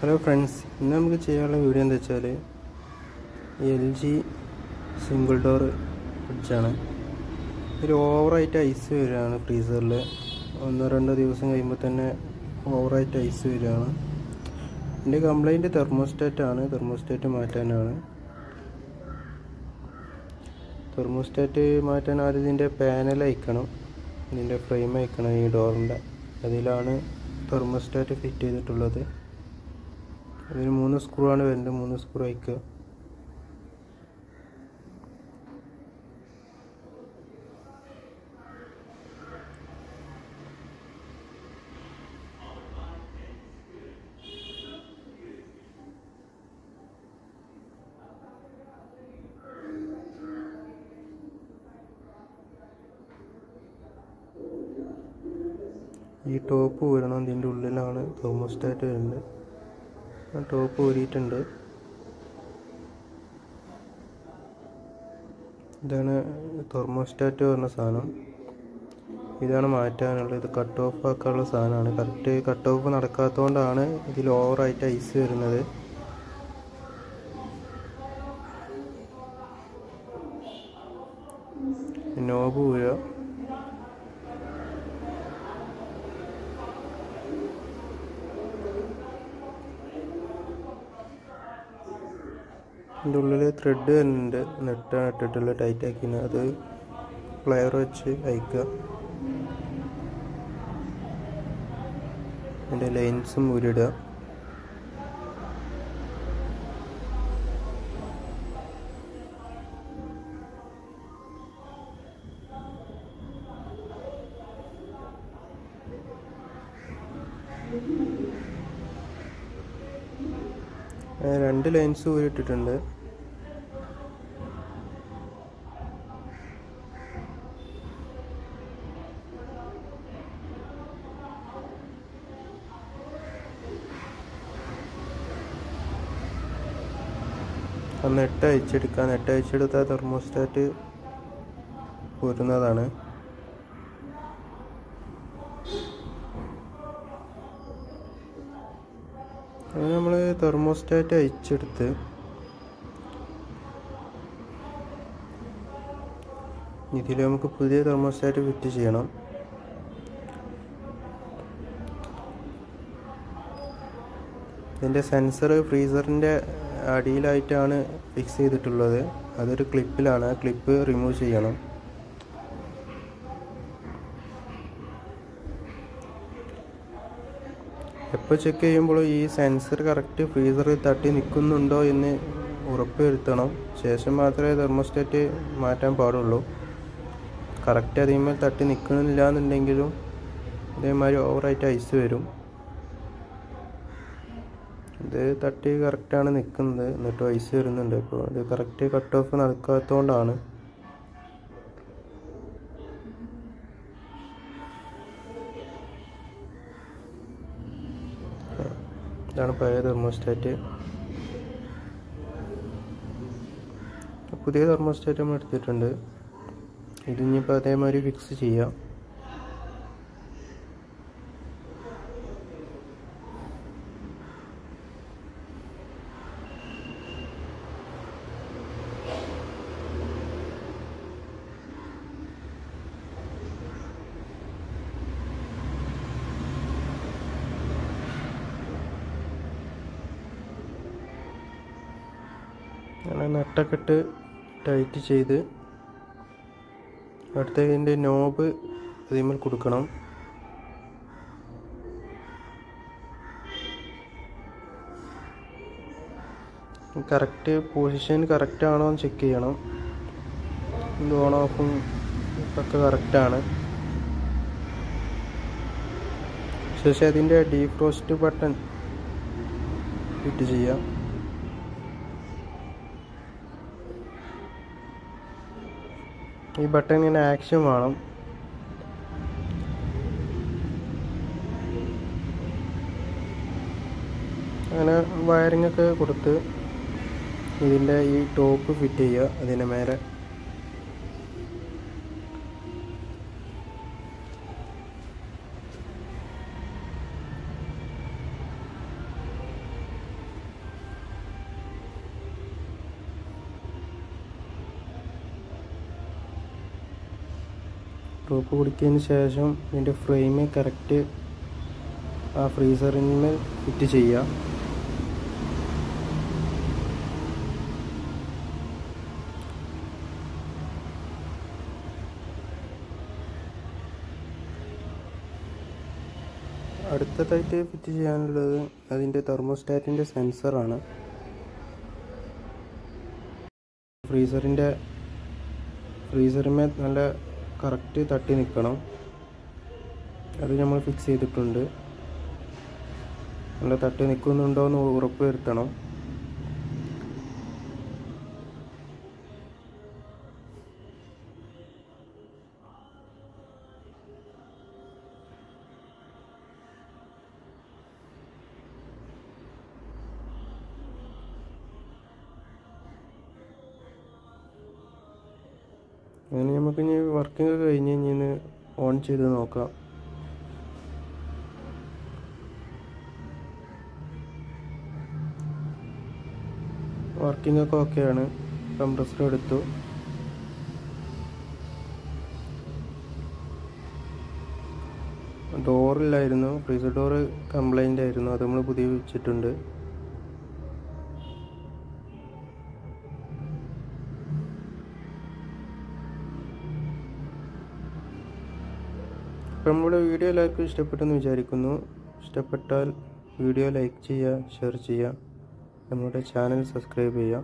Hello friends, ഇന്ന് നമുക്ക് ചെയ്യാനുള്ള വീഡിയോ എന്താ വെച്ചാൽ LG സിംഗിൾ ഡോർ ഫ്രിഡ്ജാണ്. ഇതിൽ ഓവറായിട്ട് ഐസ് വരികയാണ്. ഫ്രീസറിൽ 1-2 ദിവസം കഴിയുമ്പോൾ തന്നെ ഓവറായിട്ട് ഐസ് വരികയാണ്. ഇതിൻ്റെ കംപ്ലൈൻറ്റ് തെർമോസ്റ്റാറ്റ് മാറ്റാനാണ്. തെർമോസ്റ്റാറ്റ് മാറ്റാൻ ആദ്യം ഇതിൻ്റെ പാനൽ അയക്കണം, ഇതിൻ്റെ ഫ്രെയിം അയക്കണം. ഈ ഡോറിൻ്റെ അതിലാണ് തെർമോസ്റ്റാറ്റ് ഫിറ്റ് ചെയ്തിട്ടുള്ളത്. അതിന് 3 സ്ക്രൂ ആണ് വരുന്നത്. 3 സ്ക്രൂ അയക്കുക. ഈ ടോപ്പ് ഊരണം. ഇതിൻ്റെ ഉള്ളിലാണ് തെർമോസ്റ്റാറ്റ് വരുന്നത്. ടോപ്പ് ഊരിയിട്ടുണ്ട്. ഇതാണ് തെർമോസ്റ്റാറ്റ് പറഞ്ഞ സാധനം. ഇതാണ് മാറ്റാനുള്ളത്. ഇത് കട്ട് ഓഫ് ആക്കാനുള്ള സാധനമാണ്. കറക്റ്റ് കട്ട് ഓഫ് നടക്കാത്തതുകൊണ്ടാണ് ഇതിൽ ഓവറായിട്ട് ഐസ് വരുന്നത്. നോബ് ഊരുക. ഇതിൻ്റെ ഉള്ളിൽ ത്രെഡ് വരുന്നുണ്ട്. നെറ്റാണ് ഇട്ടിട്ടുള്ള ടൈറ്റ് ആക്കിന്. അത് പ്ലെയർ വെച്ച് അയക്കുക. അതിൻ്റെ ലൈൻസും ഊരിടുക. രണ്ട് ലൈൻസ് ഊരിട്ടിട്ടുണ്ട്. നെട്ട് അയച്ചെടുക്കുക. നെട്ട് അയച്ചെടുത്താൽ തെർമോസ്റ്റാറ്റ് ഊരുന്നതാണ്. അങ്ങനെ നമ്മൾ തെർമോസ്റ്റാറ്റ് അയച്ചെടുത്ത് ഇതിൽ നമുക്ക് പുതിയ തെർമോസ്റ്റാറ്റ് ഫിറ്റ് ചെയ്യണം. ഇതിൻ്റെ സെൻസർ ഫ്രീസറിൻ്റെ അടിയിലായിട്ടാണ് ഫിക്സ് ചെയ്തിട്ടുള്ളത്. അതൊരു ക്ലിപ്പിലാണ്. ആ ക്ലിപ്പ് റിമൂവ് ചെയ്യണം. എപ്പോൾ ചെക്ക് ചെയ്യുമ്പോൾ ഈ സെൻസർ കറക്റ്റ് ഫ്രീസറിൽ തട്ടി നിൽക്കുന്നുണ്ടോ എന്ന് ഉറപ്പ് വരുത്തണം. ശേഷം മാത്രമേ തെർമോസ്റ്റാറ്റ് മാറ്റാൻ പാടുള്ളൂ. കറക്റ്റ് അതിന്മേൽ തട്ടി നിൽക്കുന്നില്ല എന്നുണ്ടെങ്കിലും ഇതേമാതിരി ഓവറായിട്ട് ഐസ് വരും. ഇത് തട്ടി കറക്റ്റാണ് നിൽക്കുന്നത്, എന്നിട്ട് ഐസ് വരുന്നുണ്ട്. ഇപ്പോൾ ഇത് കറക്റ്റ് കട്ട് ഓഫ് നടക്കാത്തതുകൊണ്ടാണ്. ഇതാണ് പഴയ തെർമോസ്റ്റാറ്റ്. പുതിയ തെർമോസ്റ്റാറ്റ് നമ്മൾ എടുത്തിട്ടുണ്ട്. ഇതിനിപ്പോൾ അതേമാതിരി ഫിക്സ് ചെയ്യാം. അങ്ങനെ നട്ടൊക്കെ ഇട്ട് ടൈറ്റ് ചെയ്ത് അടുത്ത ഇതിൻ്റെ നോബ് ഇതിന്മേൽ കൊടുക്കണം. കറക്റ്റ് പൊസിഷൻ കറക്റ്റ് ആണോ എന്ന് ചെക്ക് ചെയ്യണം. ഇത് ഓൺ ഓഫും ഒക്കെ കറക്റ്റാണ്. ശേഷം അതിൻ്റെ ഡീഫ്രോസ്റ്റ് ബട്ടൺ ഫിറ്റ് ചെയ്യാം. ഈ ബട്ടൺ ഇങ്ങനെ ആക്ഷൻ വേണം. അങ്ങനെ വയറിംഗ് ഒക്കെ കൊടുത്ത് ഇതിൻ്റെ ഈ ടോപ്പ് ഫിറ്റ് ചെയ്യുക. അതിൻ്റെ മേലെ ഡ്രോപ്പ് കൊടുത്തതിന് ശേഷം ഇതിൻ്റെ ഫ്രെയിം കറക്റ്റ് ആ ഫ്രീസറിന്മേൽ ഫിറ്റ് ചെയ്യുക. അടുത്തതായിട്ട് ഫിറ്റ് ചെയ്യാനുള്ളത് അതിൻ്റെ തെർമോസ്റ്റാറ്റിൻ്റെ സെൻസറാണ്. ഫ്രീസറിന്മേൽ നല്ല കറക്റ്റ് തട്ടി നിൽക്കണം. അത് നമ്മൾ ഫിക്സ് ചെയ്തിട്ടുണ്ട്. നല്ല തട്ടി നിൽക്കുന്നുണ്ടോ എന്ന് ഉറപ്പ് വരുത്തണം. അങ്ങനെ നമുക്കിനി വർക്കിംഗ് കഴിഞ്ഞ് കഴിഞ്ഞ് ഓൺ ചെയ്ത് നോക്കാം. വർക്കിംഗ് ഒക്കെ ഓക്കെയാണ്. കംപ്രസർ എടുത്തു. ഡോറില്ലായിരുന്നു, ഫ്രീസർ ഡോറ് കംപ്ലൈൻ്റ് ആയിരുന്നു. അത് നമ്മൾ പുതിയ വെച്ചിട്ടുണ്ട്. അപ്പോൾ നമ്മുടെ വീഡിയോ എല്ലാവർക്കും ഇഷ്ടപ്പെട്ടെന്ന് വിചാരിക്കുന്നു. ഇഷ്ടപ്പെട്ടാൽ വീഡിയോ ലൈക്ക് ചെയ്യുക, ഷെയർ ചെയ്യുക, നമ്മുടെ ചാനൽ സബ്സ്ക്രൈബ് ചെയ്യുക.